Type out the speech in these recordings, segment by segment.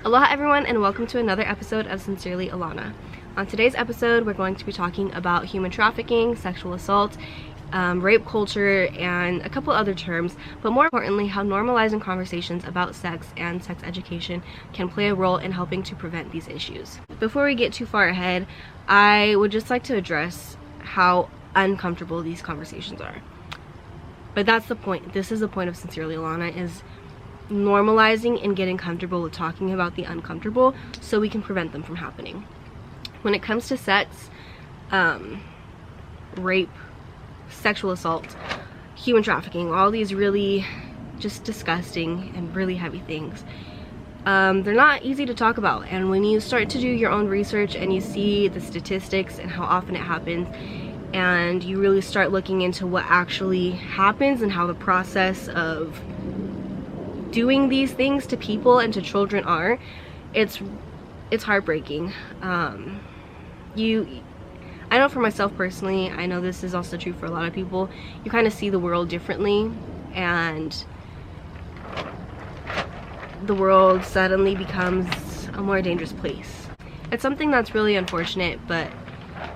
Aloha everyone, and welcome to another episode of Sincerely Alana. On today's episode, we're going to be talking about human trafficking, sexual assault, rape culture, and a couple other terms, but more importantly, how normalizing conversations about sex and sex education can play a role in helping to prevent these issues. Before we get too far ahead, I would just like to address how uncomfortable these conversations are. But that's the point. This is the point of Sincerely Alana, is normalizing and getting comfortable with talking about the uncomfortable so we can prevent them from happening. When it comes to sex, rape, sexual assault, human trafficking, all these really just disgusting and really heavy things, they're not easy to talk about. And when you start to do your own research and you see the statistics and how often it happens, and you really start looking into what actually happens and how the process of doing these things to people and to children are, it's heartbreaking. I know for myself personally, I know this is also true for a lot of people, you kind of see the world differently, and the world suddenly becomes a more dangerous place. It's something that's really unfortunate, but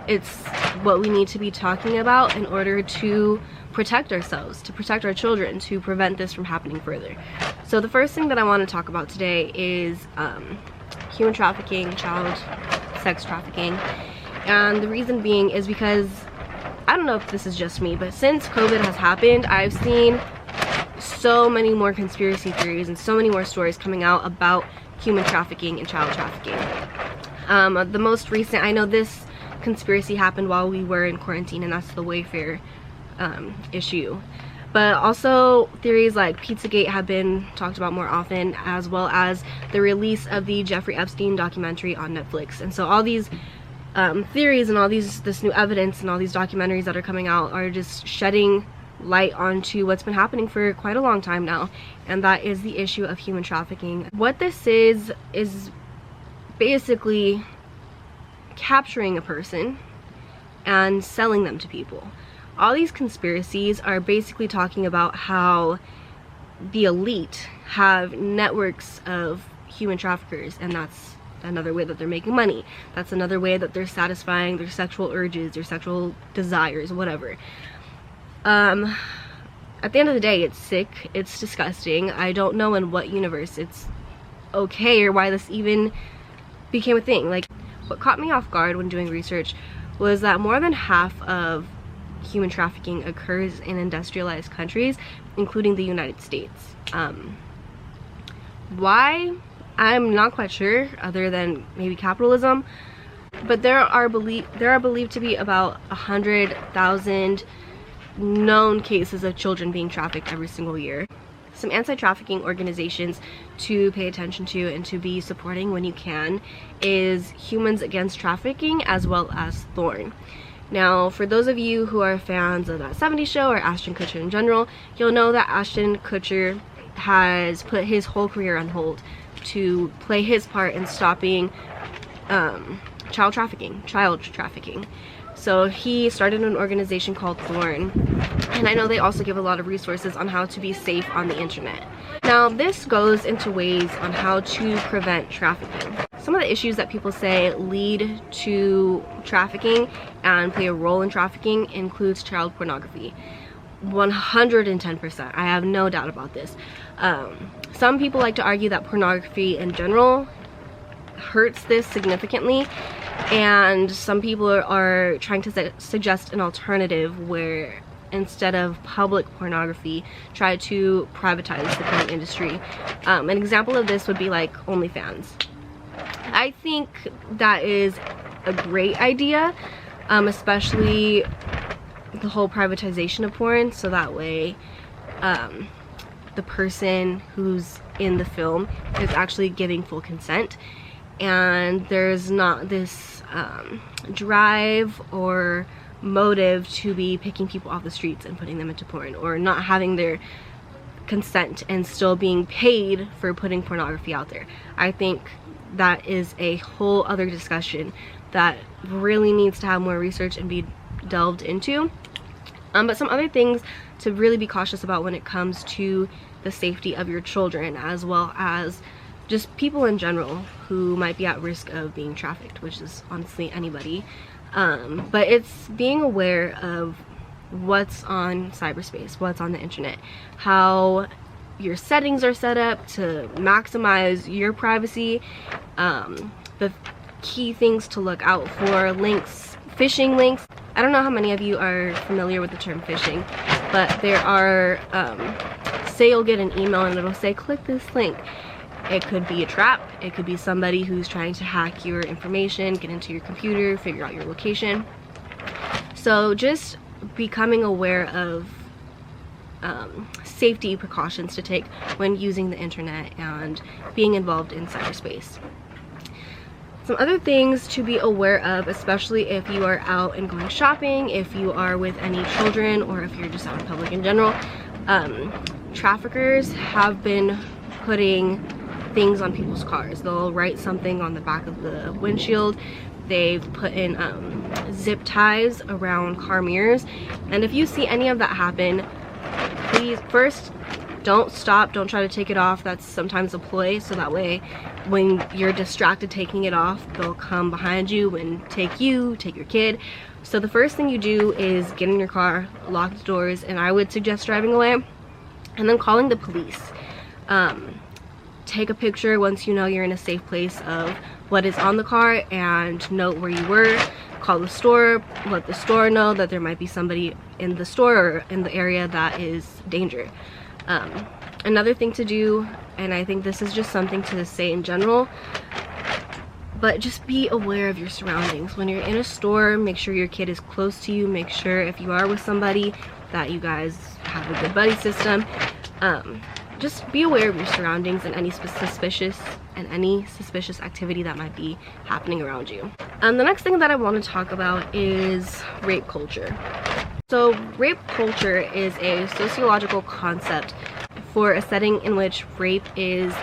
it's what we need to be talking about in order to protect ourselves, to protect our children, to prevent this from happening further. So the first thing that I want to talk about today is human trafficking, child sex trafficking. And the reason being is because, I don't know if this is just me, but since COVID has happened, I've seen so many more conspiracy theories and so many more stories coming out about human trafficking and child trafficking. The most recent, I know this conspiracy happened while we were in quarantine, and that's the Wayfair issue. But also theories like Pizzagate have been talked about more often, as well as the release of the Jeffrey Epstein documentary on Netflix. And so all these theories and all this new evidence and all these documentaries that are coming out are just shedding light onto what's been happening for quite a long time now, and that is the issue of human trafficking. What this is basically capturing a person and selling them to people. All these conspiracies are basically talking about how the elite have networks of human traffickers, and that's another way that they're making money. That's another way that they're satisfying their sexual urges, their sexual desires, whatever. At the end of the day, it's sick, it's disgusting. I don't know in what universe it's okay or why this even became a thing. Like, what caught me off guard when doing research was that more than half of human trafficking occurs in industrialized countries, including the United States. Why? I'm not quite sure, other than maybe capitalism. But there are believed to be about 100,000 known cases of children being trafficked every single year. Some anti-trafficking organizations to pay attention to and to be supporting when you can is Humans Against Trafficking, as well as Thorn. Now, for those of you who are fans of that 70s show or Ashton Kutcher in general, you'll know that Ashton Kutcher has put his whole career on hold to play his part in stopping child trafficking. So he started an organization called Thorn, and I know they also give a lot of resources on how to be safe on the internet. Now, this goes into ways on how to prevent trafficking. Some of the issues that people say lead to trafficking and play a role in trafficking includes child pornography. 110%. I have no doubt about this. Some people like to argue that pornography in general hurts this significantly, and some people are trying to suggest an alternative where instead of public pornography, try to privatize the porn industry. An example of this would be like OnlyFans. I think that is a great idea, especially the whole privatization of porn, so that way the person who's in the film is actually giving full consent, and there's not this drive or motive to be picking people off the streets and putting them into porn, or not having their consent and still being paid for putting pornography out there. I think that is a whole other discussion that really needs to have more research and be delved into. But some other things to really be cautious about when it comes to the safety of your children, as well as just people in general who might be at risk of being trafficked, which is honestly anybody. But it's being aware of what's on cyberspace, what's on the internet, how your settings are set up to maximize your privacy, the key things to look out for, links, phishing links. I don't know how many of you are familiar with the term phishing, but there are, say you'll get an email and it'll say click this link. It could be a trap, it could be somebody who's trying to hack your information, get into your computer, figure out your location. So just becoming aware of safety precautions to take when using the internet and being involved in cyberspace. Some other things to be aware of, especially if you are out and going shopping, if you are with any children, or if you're just out in public in general. Traffickers have been putting things on people's cars. They'll write something on the back of the windshield. They've put in zip ties around car mirrors. And if you see any of that happen, please first don't stop, don't try to take it off. That's sometimes a ploy, so that way when you're distracted taking it off, they'll come behind you and take your kid. So the first thing you do is get in your car, lock the doors, and I would suggest driving away and then calling the police. Take a picture once you know you're in a safe place of what is on the car, and note where you were. Call the store, let the store know that there might be somebody in the store or in the area that is danger. Another thing to do, and I think this is just something to say in general, but just be aware of your surroundings. When you're in a store, make sure your kid is close to you. Make sure if you are with somebody that you guys have a good buddy system. Just be aware of your surroundings and any suspicious activity that might be happening around you. The next thing that I want to talk about is rape culture. So rape culture is a sociological concept for a setting in which rape is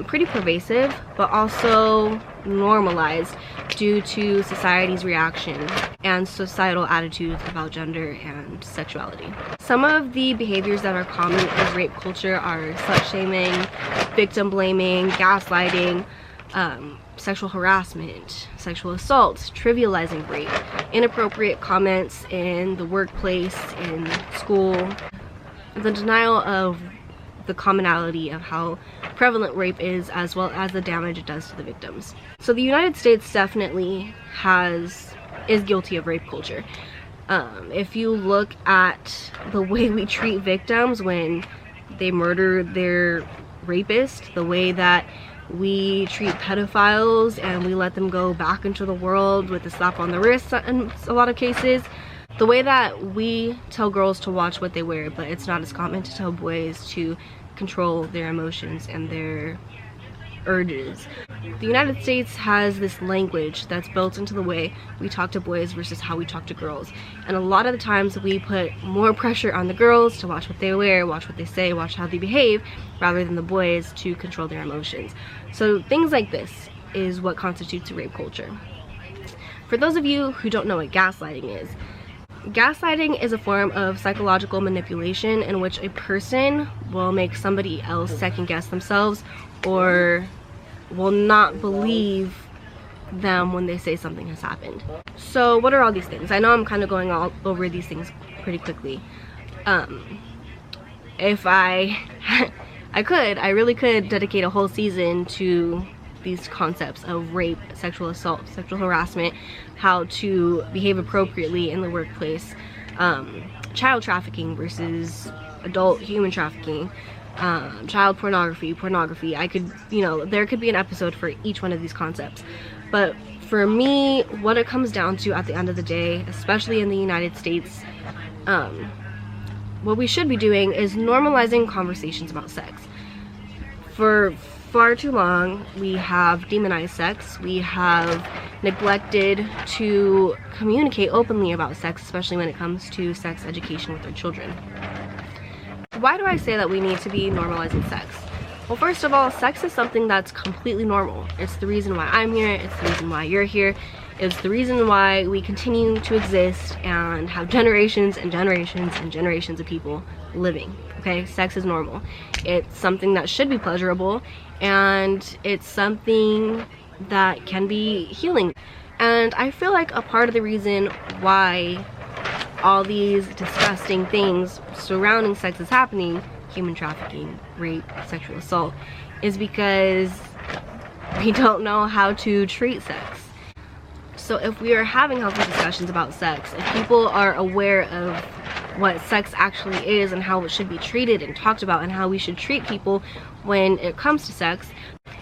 pretty pervasive, but also normalized due to society's reaction and societal attitudes about gender and sexuality. Some of the behaviors that are common in rape culture are slut shaming, victim blaming, gaslighting, sexual harassment, sexual assault, trivializing rape, inappropriate comments in the workplace, in school, the denial of the commonality of how prevalent rape is, as well as the damage it does to the victims. So the United States definitely is guilty of rape culture. If you look at the way we treat victims when they murder their rapist, the way that we treat pedophiles and we let them go back into the world with a slap on the wrist in a lot of cases, the way that we tell girls to watch what they wear, but it's not as common to tell boys to control their emotions and their urges. The United States has this language that's built into the way we talk to boys versus how we talk to girls. And a lot of the times we put more pressure on the girls to watch what they wear, watch what they say, watch how they behave, rather than the boys to control their emotions. So things like this is what constitutes rape culture. For those of you who don't know what gaslighting is a form of psychological manipulation in which a person will make somebody else second guess themselves or will not believe them when they say something has happened. So what are all these things? I know I'm kind of going all over these things pretty quickly. If I really could dedicate a whole season to these concepts of rape, sexual assault, sexual harassment, how to behave appropriately in the workplace, child trafficking versus adult human trafficking, child pornography. I could, there could be an episode for each one of these concepts. But for me, what it comes down to at the end of the day, especially in the United States, what we should be doing is normalizing conversations about sex. For far too long, we have demonized sex. We have neglected to communicate openly about sex, especially when it comes to sex education with our children. Why do I say that we need to be normalizing sex? Well, first of all, sex is something that's completely normal. It's the reason why I'm here, it's the reason why you're here, it's the reason why we continue to exist and have generations and generations and generations of people living. Okay, sex is normal. It's something that should be pleasurable, and it's something that can be healing. And I feel like a part of the reason why all these disgusting things surrounding sex is happening, human trafficking, rape, sexual assault, is because we don't know how to treat sex. So if we are having healthy discussions about sex, if people are aware of what sex actually is and how it should be treated and talked about and how we should treat people when it comes to sex,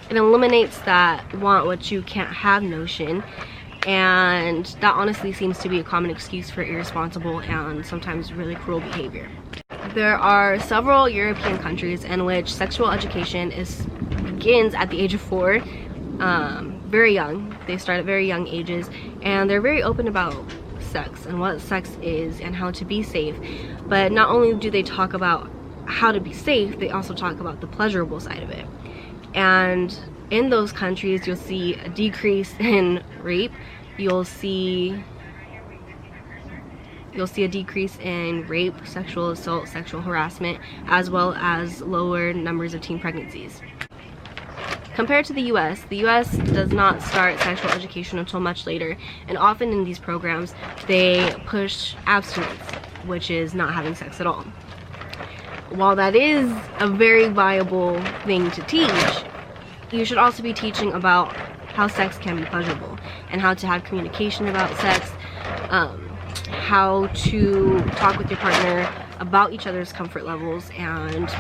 it eliminates that want what you can't have notion. And that honestly seems to be a common excuse for irresponsible and sometimes really cruel behavior. There are several European countries in which sexual education begins at the age of 4, very young. They start at very young ages, and they're very open about sex and what sex is and how to be safe. But not only do they talk about how to be safe, they also talk about the pleasurable side of it. And in those countries, you'll see a decrease in rape. You'll see a decrease in rape, sexual assault, sexual harassment, as well as lower numbers of teen pregnancies. Compared to the US does not start sexual education until much later, and often in these programs they push abstinence, which is not having sex at all. While that is a very viable thing to teach, you should also be teaching about how sex can be pleasurable and how to have communication about sex, how to talk with your partner about each other's comfort levels and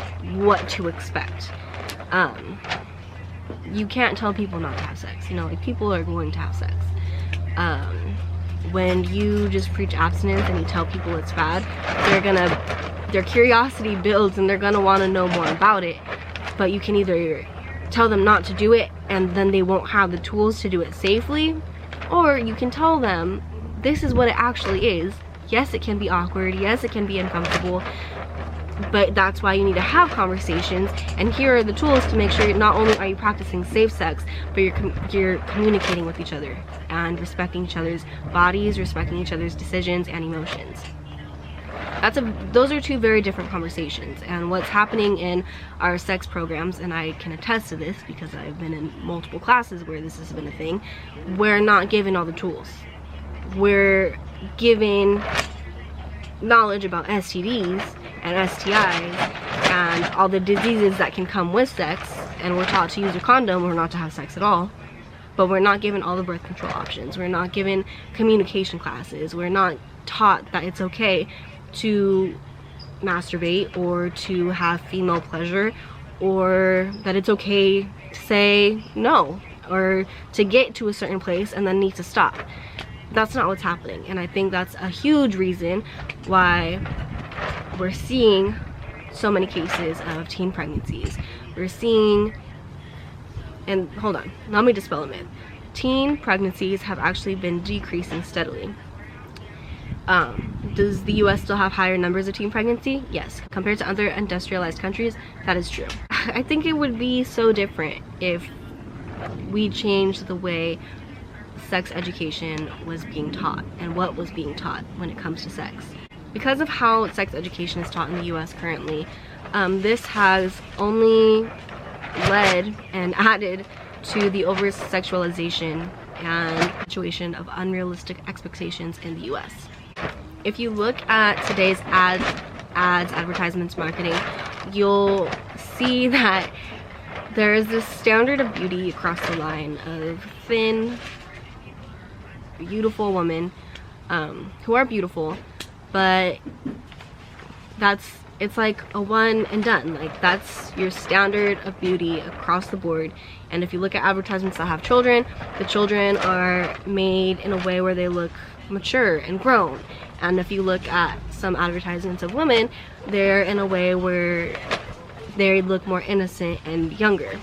what to expect. You can't tell people not to have sex, you know, like, people are going to have sex. When you just preach abstinence and you tell people it's bad, their curiosity builds and they're gonna want to know more about it. But you can either tell them not to do it and then they won't have the tools to do it safely, or you can tell them this is what it actually is. Yes, it can be awkward, yes, it can be uncomfortable, but that's why you need to have conversations, and here are the tools to make sure not only are you practicing safe sex, but you're communicating with each other and respecting each other's bodies, respecting each other's decisions and emotions. Those are two very different conversations. And what's happening in our sex programs, and I can attest to this because I've been in multiple classes where this has been a thing, we're not given all the tools. We're given knowledge about STDs and STIs and all the diseases that can come with sex, and we're taught to use a condom or not to have sex at all. But we're not given all the birth control options. We're not given communication classes. We're not taught that it's okay to masturbate or to have female pleasure, or that it's okay to say no or to get to a certain place and then need to stop. That's not what's happening, and I think that's a huge reason why we're seeing so many cases of teen pregnancies. We're seeing, and hold on, let me dispel a myth. Teen pregnancies have actually been decreasing steadily. Does the US still have higher numbers of teen pregnancy? Yes. Compared to other industrialized countries, that is true. I think it would be so different if we changed the way sex education was being taught and what was being taught when it comes to sex. Because of how sex education is taught in the US currently, this has only led and added to the oversexualization and perpetuation of unrealistic expectations in the US. If you look at today's ads, advertisements, marketing, you'll see that there is this standard of beauty across the line of thin, beautiful women who are beautiful, but it's like a one and done. Like, that's your standard of beauty across the board. And if you look at advertisements that have children, the children are made in a way where they look mature and grown. And if you look at some advertisements of women, they're in a way where they look more innocent and younger.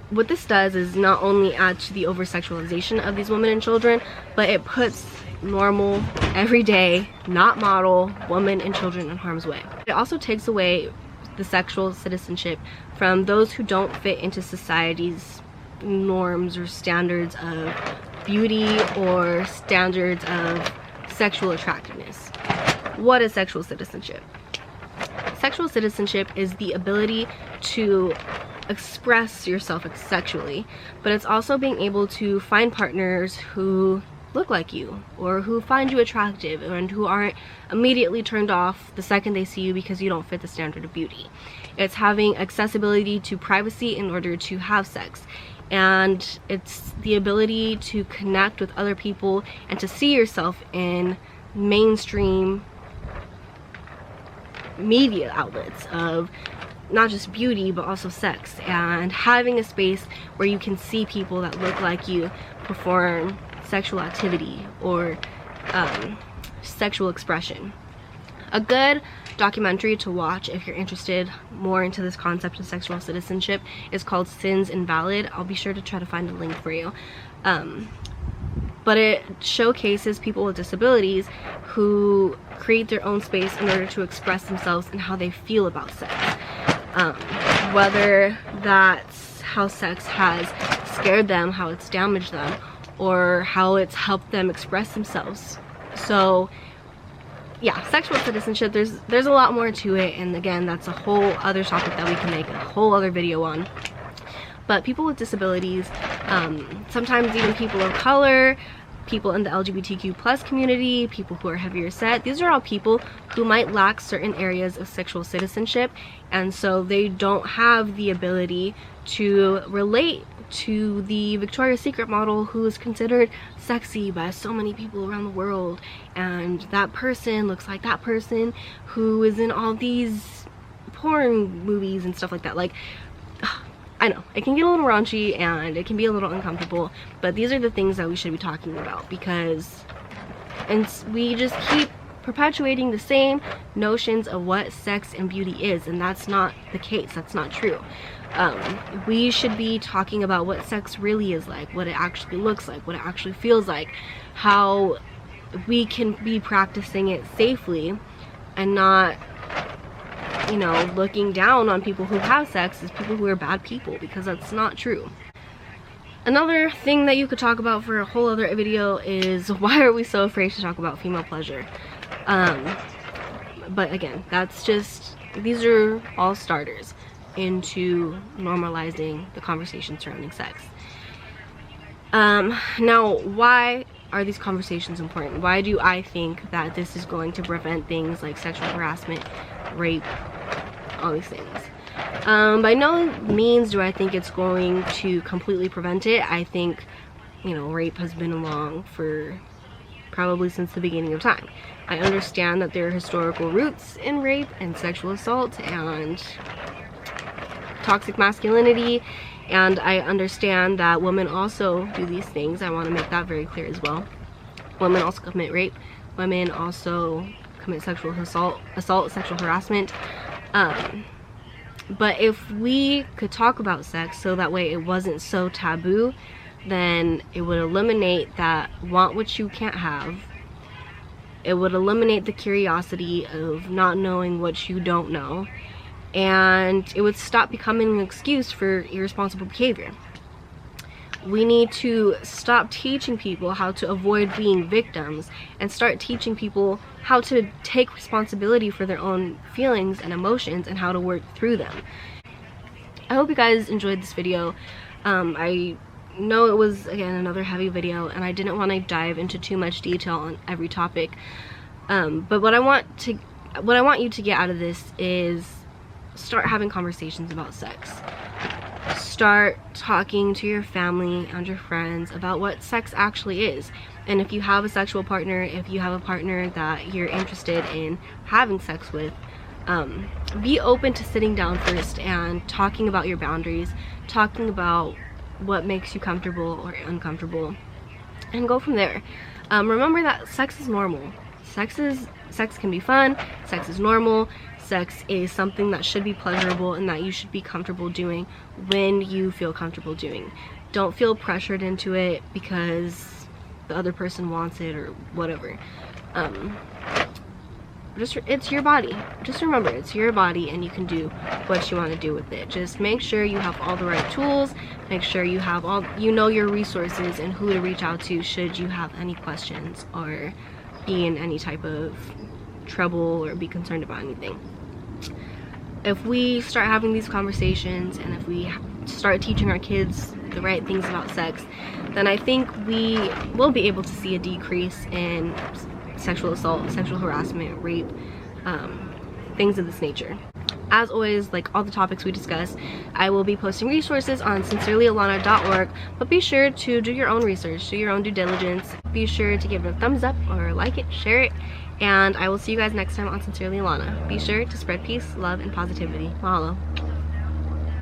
What this does is not only add to the oversexualization of these women and children, but it puts normal, everyday, not model women and children in harm's way. It also takes away the sexual citizenship from those who don't fit into society's norms or standards of beauty or standards of sexual attractiveness. What is sexual citizenship? Sexual citizenship is the ability to express yourself sexually, but it's also being able to find partners who look like you or who find you attractive and who aren't immediately turned off the second they see you because you don't fit the standard of beauty. It's having accessibility to privacy in order to have sex, and it's the ability to connect with other people and to see yourself in mainstream media outlets of not just beauty but also sex, and having a space where you can see people that look like you perform sexual activity or sexual expression. A good documentary to watch if you're interested more into this concept of sexual citizenship is called Sins Invalid. I'll be sure to try to find a link for you. But it showcases people with disabilities who create their own space in order to express themselves and how they feel about sex. Whether that's how sex has scared them, how it's damaged them, or how it's helped them express themselves. So yeah, sexual citizenship, there's a lot more to it, and again, that's a whole other topic that we can make a whole other video on. But people with disabilities, sometimes even people of color, people in the LGBTQ+ community, people who are heavier set, these are all people who might lack certain areas of sexual citizenship, and so they don't have the ability to relate to the Victoria's Secret model who is considered sexy by so many people around the world, and that person looks like that person who is in all these porn movies and stuff like that. Like, I know it can get a little raunchy and it can be a little uncomfortable, but these are the things that we should be talking about, because we just keep perpetuating the same notions of what sex and beauty is, and that's not the case. That's not true. We should be talking about what sex really is like, what it actually looks like, what it actually feels like, how we can be practicing it safely and not, you know, looking down on people who have sex as people who are bad people, because that's not true. Another thing that you could talk about for a whole other video is why are we so afraid to talk about female pleasure? But again, that's just, these are all starters into normalizing the conversation surrounding sex. Now, why are these conversations important? Why do I think that this is going to prevent things like sexual harassment, rape, all these things? By no means do I think it's going to completely prevent it. I think, you know, rape has been along for probably since the beginning of time. I understand that there are historical roots in rape and sexual assault and toxic masculinity, and I understand that women also do these things. I want to make that very clear as well. Women also commit rape. Women also commit sexual assault, sexual harassment. But if we could talk about sex so that way it wasn't so taboo, then it would eliminate that want what you can't have. It would eliminate the curiosity of not knowing what you don't know, and it would stop becoming an excuse for irresponsible behavior. We need to stop teaching people how to avoid being victims and start teaching people how to take responsibility for their own feelings and emotions and how to work through them. I hope you guys enjoyed this video. I know it was, again, another heavy video, and I didn't want to dive into too much detail on every topic. But what I want you to get out of this is start having conversations about sex. Start talking to your family and your friends about what sex actually is. And if you have a sexual partner, if you have a partner that you're interested in having sex with, be open to sitting down first and talking about your boundaries, talking about what makes you comfortable or uncomfortable, and go from there. Remember that sex is normal. Sex can be fun. Sex is normal. Sex is something that should be pleasurable and that you should be comfortable doing when you feel comfortable doing. Don't feel pressured into it because the other person wants it or whatever. It's your body. Just remember, it's your body and you can do what you want to do with it. Just make sure you have all the right tools. Make sure you have your resources and who to reach out to should you have any questions or be in any type of trouble or be concerned about anything. if we start having these conversations and if we start teaching our kids the right things about sex, then I think we will be able to see a decrease in sexual assault, sexual harassment, rape, things of this nature. As always, like all the topics we discuss, I will be posting resources on sincerelyalana.org, but be sure to do your own research, do your own due diligence. Be sure to give it a thumbs up or like it, share it, and I will see you guys next time on Sincerely Alana. Be sure to spread peace, love, and positivity. Mahalo.